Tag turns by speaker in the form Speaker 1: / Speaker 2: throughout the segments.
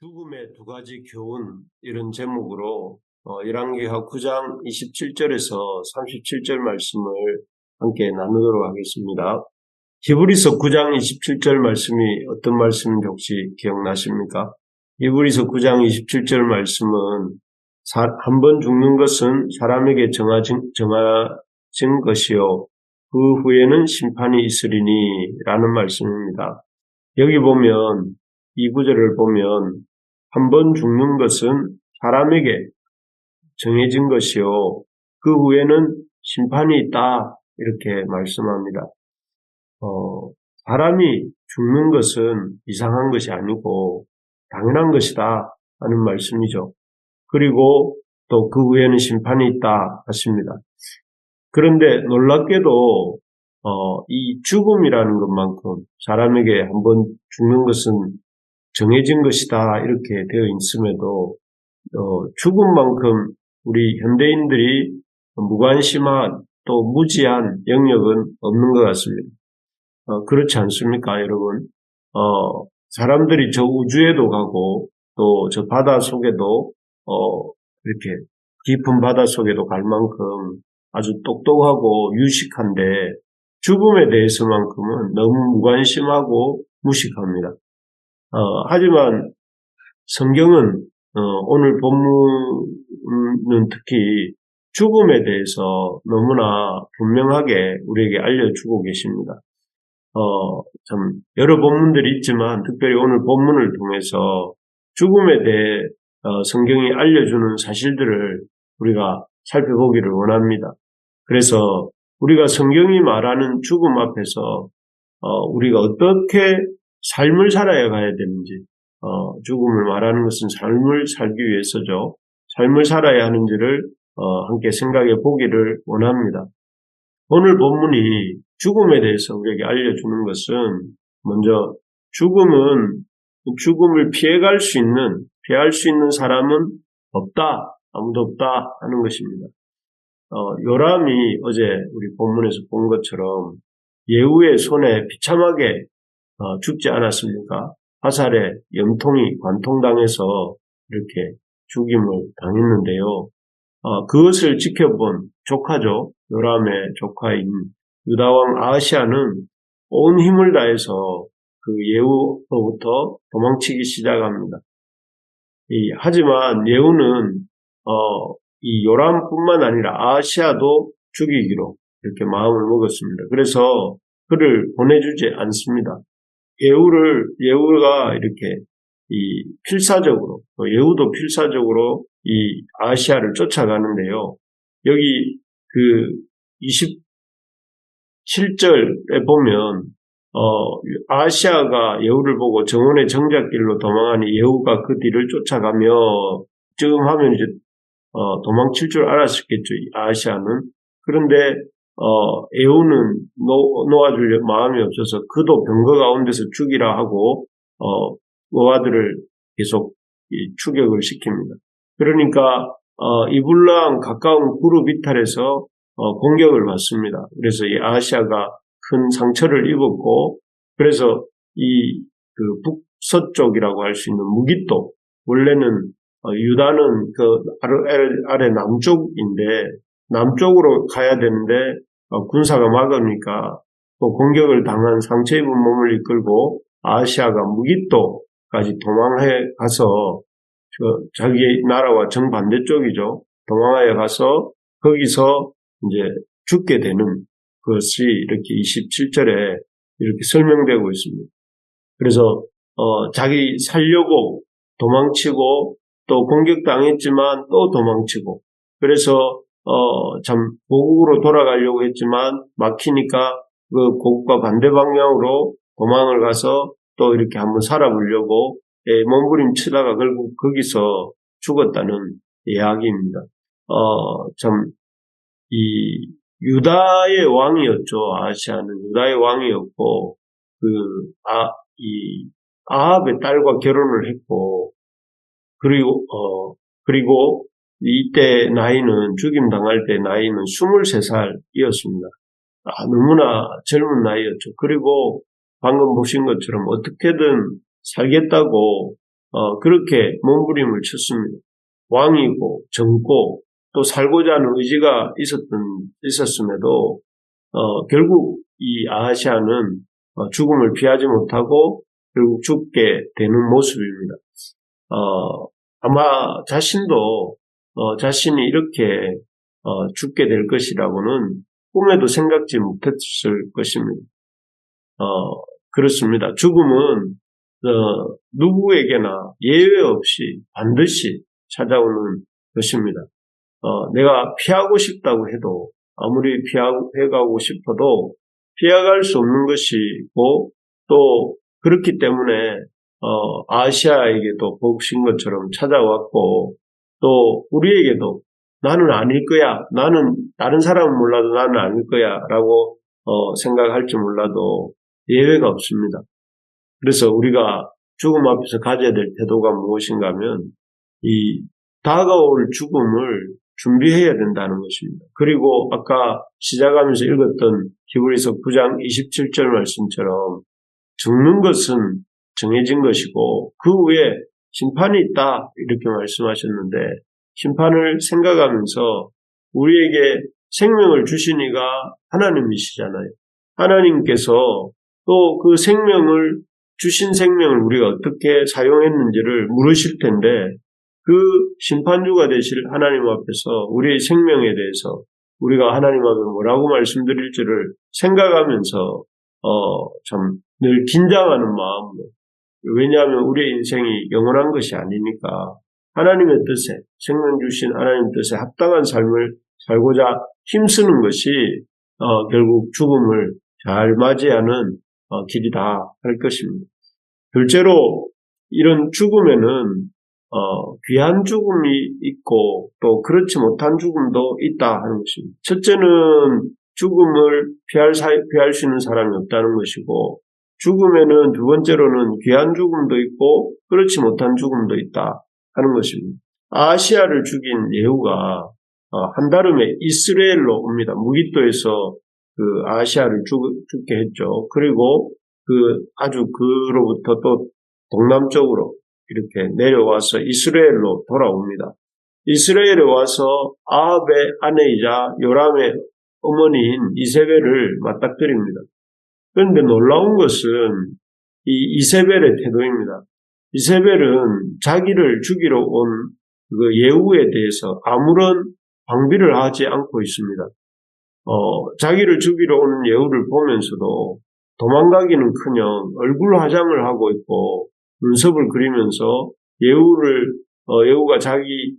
Speaker 1: 죽음의 두 가지 교훈 이런 제목으로 열왕기하 9장 27절에서 37절 말씀을 함께 나누도록 하겠습니다. 히브리서 9장 27절 말씀이 어떤 말씀인지 혹시 기억나십니까? 히브리서 9장 27절 말씀은 한 번 죽는 것은 사람에게 정해진 것이요 그 후에는 심판이 있으리니 라는 말씀입니다. 여기 보면 이 구절을 보면 한 번 죽는 것은 사람에게 정해진 것이요 그 후에는 심판이 있다 이렇게 말씀합니다. 사람이 죽는 것은 이상한 것이 아니고 당연한 것이다 하는 말씀이죠. 그리고 또 그 후에는 심판이 있다 하십니다. 그런데 놀랍게도 이 죽음이라는 것만큼 사람에게 한 번 죽는 것은 정해진 것이다 이렇게 되어 있음에도 죽음만큼 우리 현대인들이 무관심한 또 무지한 영역은 없는 것 같습니다. 그렇지 않습니까, 여러분? 사람들이 저 우주에도 가고 또 저 바다 속에도 이렇게 깊은 바다 속에도 갈 만큼 아주 똑똑하고 유식한데 죽음에 대해서만큼은 너무 무관심하고 무식합니다. 하지만 성경은 오늘 본문은 특히 죽음에 대해서 너무나 분명하게 우리에게 알려주고 계십니다. 참 여러 본문들이 있지만 특별히 오늘 본문을 통해서 죽음에 대해 성경이 알려주는 사실들을 우리가 살펴보기를 원합니다. 그래서 우리가 성경이 말하는 죽음 앞에서 우리가 어떻게 삶을 살아야 가야 되는지, 죽음을 말하는 것은 삶을 살기 위해서죠. 삶을 살아야 하는지를 함께 생각해 보기를 원합니다. 오늘 본문이 죽음에 대해서 우리에게 알려주는 것은 먼저 죽음을 피할 수 있는 사람은 없다, 아무도 없다 하는 것입니다. 요람이 어제 우리 본문에서 본 것처럼 예후의 손에 비참하게 죽지 않았습니까? 화살에 염통이 관통당해서 이렇게 죽임을 당했는데요. 그것을 지켜본 조카죠. 요람의 조카인 유다왕 아하시아는 온 힘을 다해서 그 예후로부터 도망치기 시작합니다. 하지만 예후는 이 요람뿐만 아니라 아하시아도 죽이기로 이렇게 마음을 먹었습니다. 그래서 그를 보내주지 않습니다. 예후가 이렇게 예후도 필사적으로 이 아하시아를 쫓아가는데요. 여기 그 27절에 보면 아하시아가 예후를 보고 정원의 정작길로 도망하니 예후가 그 뒤를 쫓아가며 쯤 하면 이제 도망칠 줄 알았겠죠, 아하시아는. 그런데 예후는 놓아줄 마음이 없어서 그도 병거 가운데서 죽이라 하고 모아들을 계속 추격을 시킵니다. 그러니까 이블랑 가까운 구르 비탈에서 공격을 받습니다. 그래서 이 아하시아가 큰 상처를 입었고, 그래서 그 북서쪽이라고 할 수 있는 무깃도, 원래는 유다는 그 아래 남쪽인데 남쪽으로 가야 되는데 군사가 막으니까 또 공격을 당한 상처 입은 몸을 이끌고 아하시아가 무깃도까지 도망해 가서 자기 나라와 정반대쪽이죠. 도망하여 가서 거기서 이제 죽게 되는 것이 이렇게 27절에 이렇게 설명되고 있습니다. 그래서 자기 살려고 도망치고 또 공격당했지만 또 도망치고, 그래서 참 고국으로 돌아가려고 했지만 막히니까 그 고국과 반대 방향으로 도망을 가서 또 이렇게 한번 살아보려고 몸부림치다가 결국 거기서 죽었다는 이야기입니다. 참 이 유다의 왕이었죠. 아하시아는 유다의 왕이었고 아합의 딸과 결혼을 했고, 그리고 이때 나이는, 죽임 당할 때 나이는 23살이었습니다. 너무나 젊은 나이였죠. 그리고 방금 보신 것처럼 어떻게든 살겠다고 그렇게 몸부림을 쳤습니다. 왕이고 젊고 또 살고자 하는 의지가 있었음에도 결국 이 아하시아는 죽음을 피하지 못하고 결국 죽게 되는 모습입니다. 아마 자신도 자신이 이렇게 죽게 될 것이라고는 꿈에도 생각지 못했을 것입니다. 그렇습니다. 죽음은 누구에게나 예외 없이 반드시 찾아오는 것입니다. 내가 피하고 싶다고 해도 아무리 피해가고 싶어도 피해갈 수 없는 것이고 또 그렇기 때문에 아시아에게도 복신 것처럼 찾아왔고 또 우리에게도 나는 아닐 거야. 나는 다른 사람은 몰라도 나는 아닐 거야 라고 생각할지 몰라도 예외가 없습니다. 그래서 우리가 죽음 앞에서 가져야 될 태도가 무엇인가 하면 이 다가올 죽음을 준비해야 된다는 것입니다. 그리고 아까 시작하면서 읽었던 히브리서 9장 27절 말씀처럼 죽는 것은 정해진 것이고 그 후에 심판이 있다 이렇게 말씀하셨는데 심판을 생각하면서 우리에게 생명을 주신 이가 하나님이시잖아요. 하나님께서 또 그 주신 생명을 우리가 어떻게 사용했는지를 물으실 텐데 그 심판주가 되실 하나님 앞에서 우리의 생명에 대해서 우리가 하나님 앞에 뭐라고 말씀드릴지를 생각하면서 참 늘 긴장하는 마음으로 왜냐하면 우리의 인생이 영원한 것이 아니니까 하나님의 뜻에 생명 주신 하나님 뜻에 합당한 삶을 살고자 힘쓰는 것이 결국 죽음을 잘 맞이하는 길이다 할 것입니다. 둘째로 이런 죽음에는 귀한 죽음이 있고 또 그렇지 못한 죽음도 있다 하는 것입니다. 첫째는 죽음을 피할 수 있는 사람이 없다는 것이고 죽음에는 두 번째로는 귀한 죽음도 있고 그렇지 못한 죽음도 있다 하는 것입니다. 아시아를 죽인 예후가 한다름에 이스라엘로 옵니다. 무기토에서 그 아시아를 죽게 했죠. 그리고 아주 그로부터 또 동남쪽으로 이렇게 내려와서 이스라엘로 돌아옵니다. 이스라엘에 와서 아합의 아내이자 요람의 어머니인 이세벨을 맞닥뜨립니다. 그런데 놀라운 것은 이 이세벨의 태도입니다. 이세벨은 자기를 죽이러 온 그 예후에 대해서 아무런 방비를 하지 않고 있습니다. 자기를 죽이러 오는 예후를 보면서도 도망가기는커녕 얼굴 화장을 하고 있고 눈썹을 그리면서 예후가 자기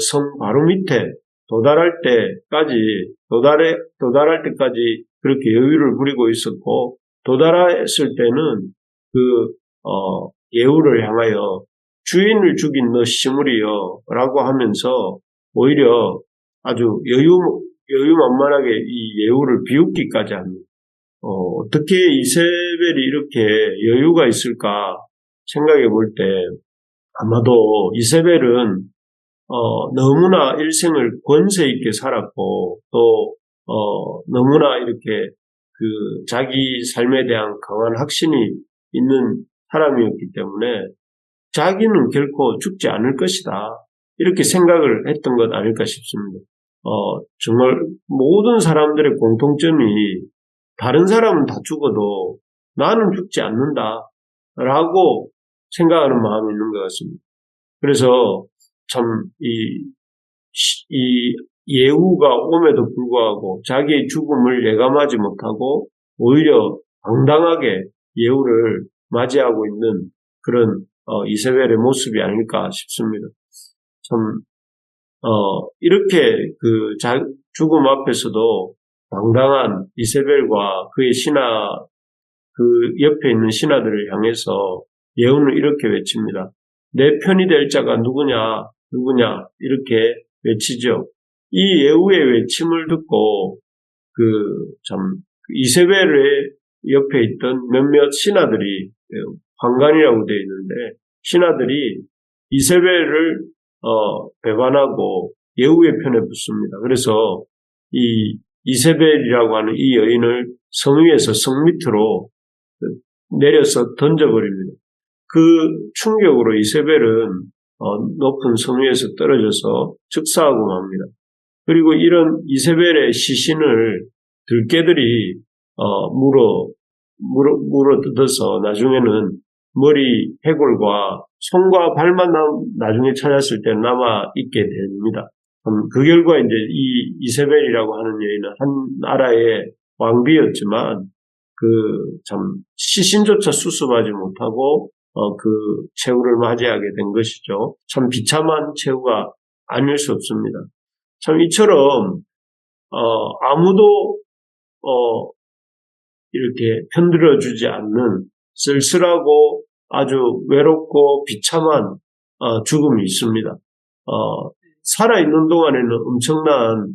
Speaker 1: 성 바로 밑에 도달할 때까지 그렇게 여유를 부리고 있었고 도달했을 때는 예후를 향하여 주인을 죽인 너 시무리여 라고 하면서 오히려 아주 여유만만하게 이 예후를 비웃기까지 합니다. 어떻게 이세벨이 이렇게 여유가 있을까 생각해 볼 때 아마도 이세벨은 너무나 일생을 권세 있게 살았고 또 너무나 이렇게 자기 삶에 대한 강한 확신이 있는 사람이었기 때문에 자기는 결코 죽지 않을 것이다 이렇게 생각을 했던 것 아닐까 싶습니다. 정말 모든 사람들의 공통점이 다른 사람은 다 죽어도 나는 죽지 않는다 라고 생각하는 마음이 있는 것 같습니다. 그래서 참 이 예후가 옴에도 불구하고 자기의 죽음을 예감하지 못하고 오히려 당당하게 예후를 맞이하고 있는 그런 이세벨의 모습이 아닐까 싶습니다. 참 이렇게 죽음 앞에서도 당당한 이세벨과 그의 그 옆에 있는 신하들을 향해서 예후는 이렇게 외칩니다. 내 편이 될 자가 누구냐 이렇게 외치죠. 이 예후의 외침을 듣고 이세벨의 옆에 있던 몇몇 신하들이 환관이라고 되어 있는데 신하들이 이세벨을 배반하고 예후의 편에 붙습니다. 그래서 이 이세벨이라고 하는 이 여인을 성 위에서 성 밑으로 내려서 던져버립니다. 그 충격으로 이세벨은 높은 성위에서 떨어져서 즉사하고 맙니다. 그리고 이런 이세벨의 시신을 들개들이 물어 뜯어서 나중에는 머리 해골과 손과 발만 나중에 찾았을 때 남아 있게 됩니다. 그 결과 이제 이 이세벨이라고 하는 여인은 한 나라의 왕비였지만 참 시신조차 수습하지 못하고 그 최후를 맞이하게 된 것이죠. 참 비참한 최후가 아닐 수 없습니다. 참 이처럼 아무도 이렇게 편들어주지 않는 쓸쓸하고 아주 외롭고 비참한 죽음이 있습니다. 살아있는 동안에는 엄청난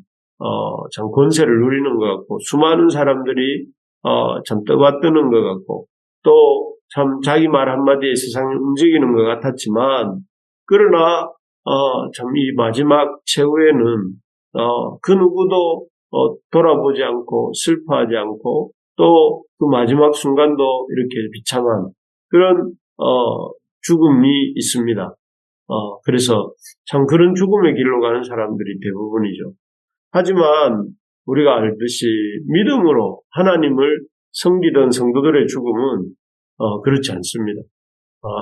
Speaker 1: 참 권세를 누리는 것 같고 수많은 사람들이 참 떠받드는 것 같고 또 참 자기 말 한마디에 세상이 움직이는 것 같았지만 그러나 참 이 마지막 최후에는 그 누구도 돌아보지 않고 슬퍼하지 않고 또 그 마지막 순간도 이렇게 비참한 그런 죽음이 있습니다. 그래서 참 그런 죽음의 길로 가는 사람들이 대부분이죠. 하지만 우리가 알듯이 믿음으로 하나님을 섬기던 성도들의 죽음은 그렇지 않습니다.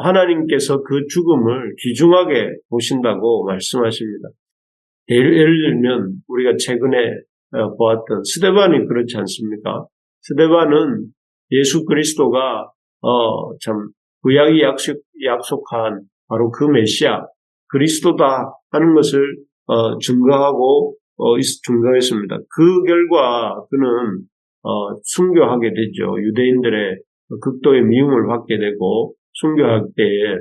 Speaker 1: 하나님께서 그 죽음을 귀중하게 보신다고 말씀하십니다. 예를 들면 우리가 최근에 보았던 스데반이 그렇지 않습니까? 스데반은 예수 그리스도가 참 구약이 약속한 바로 그 메시아 그리스도다 하는 것을 증거했습니다. 그 결과 그는 순교하게 되죠. 유대인들의 극도의 미움을 받게 되고 순교할 때에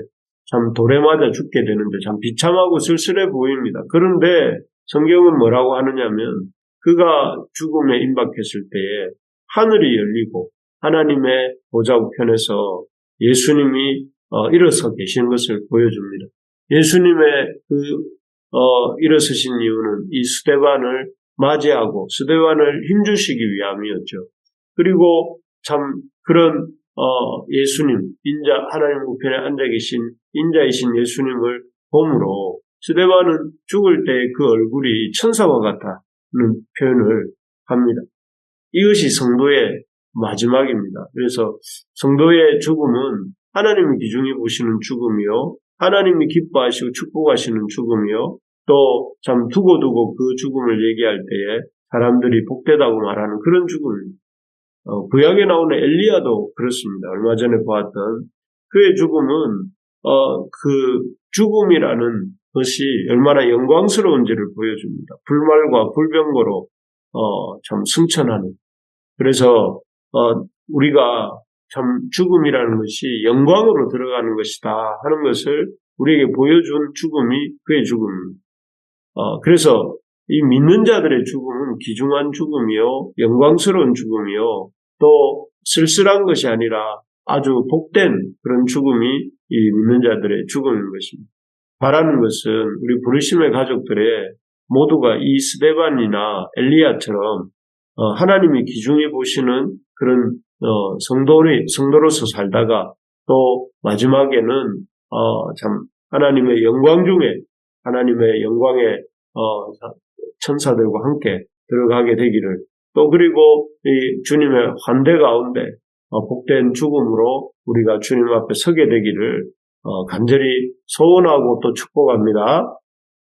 Speaker 1: 참 돌에 맞아 죽게 되는데 참 비참하고 쓸쓸해 보입니다. 그런데 성경은 뭐라고 하느냐면 그가 죽음에 임박했을 때에 하늘이 열리고 하나님의 보좌 우편에서 예수님이 일어서 계시는 것을 보여줍니다. 예수님의 일어서신 이유는 이 스데반을 맞이하고 스데반을 힘주시기 위함이었죠. 그리고 참 그런 예수님, 하나님 우편에 앉아 계신 인자이신 예수님을 봄으로 스데반은 죽을 때 그 얼굴이 천사와 같다는 표현을 합니다. 이것이 성도의 마지막입니다. 그래서 성도의 죽음은 하나님이 귀중히 보시는 죽음이요, 하나님이 기뻐하시고 축복하시는 죽음이요, 또 참 두고두고 그 죽음을 얘기할 때에 사람들이 복되다고 말하는 그런 죽음입니다. 구약에 나오는 엘리야도 그렇습니다. 얼마 전에 보았던 그의 죽음은 그 죽음이라는 것이 얼마나 영광스러운지를 보여줍니다. 불말과 불병거로 참 승천하는. 그래서 우리가 참 죽음이라는 것이 영광으로 들어가는 것이다 하는 것을 우리에게 보여준 죽음이 그의 죽음입니다. 그래서 이 믿는 자들의 죽음은 귀중한 죽음이요, 영광스러운 죽음이요, 또 쓸쓸한 것이 아니라 아주 복된 그런 죽음이 이 믿는 자들의 죽음인 것입니다. 바라는 것은 우리 부르심의 가족들의 모두가 이 스데반이나 엘리야처럼 하나님이 귀중히 보시는 그런 성도로서 살다가 또 마지막에는 참 하나님의 영광 중에 하나님의 영광의 천사들과 함께 들어가게 되기를 또 그리고 이 주님의 환대 가운데 복된 죽음으로 우리가 주님 앞에 서게 되기를 간절히 소원하고 또 축복합니다.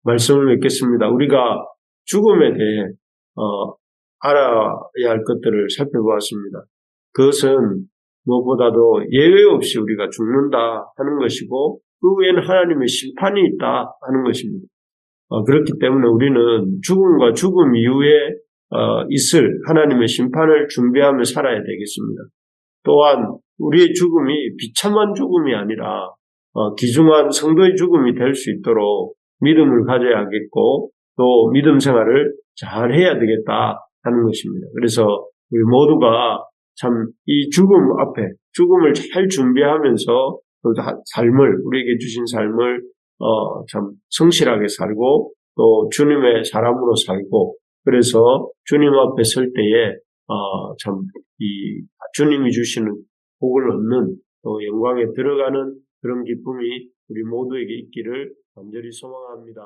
Speaker 1: 말씀을 맺겠습니다. 우리가 죽음에 대해 알아야 할 것들을 살펴보았습니다. 그것은 무엇보다도 예외 없이 우리가 죽는다 하는 것이고 그 후에는 하나님의 심판이 있다 하는 것입니다. 그렇기 때문에 우리는 죽음과 죽음 이후에 있을 하나님의 심판을 준비하며 살아야 되겠습니다. 또한 우리의 죽음이 비참한 죽음이 아니라 귀중한 성도의 죽음이 될 수 있도록 믿음을 가져야겠고 또 믿음 생활을 잘 해야 되겠다 하는 것입니다. 그래서 우리 모두가 참 이 죽음 앞에 죽음을 잘 준비하면서 삶을 우리에게 주신 삶을 참 성실하게 살고 또 주님의 사람으로 살고 그래서 주님 앞에 설 때에 참 이 주님이 주시는 복을 얻는 또 영광에 들어가는 그런 기쁨이 우리 모두에게 있기를 간절히 소망합니다.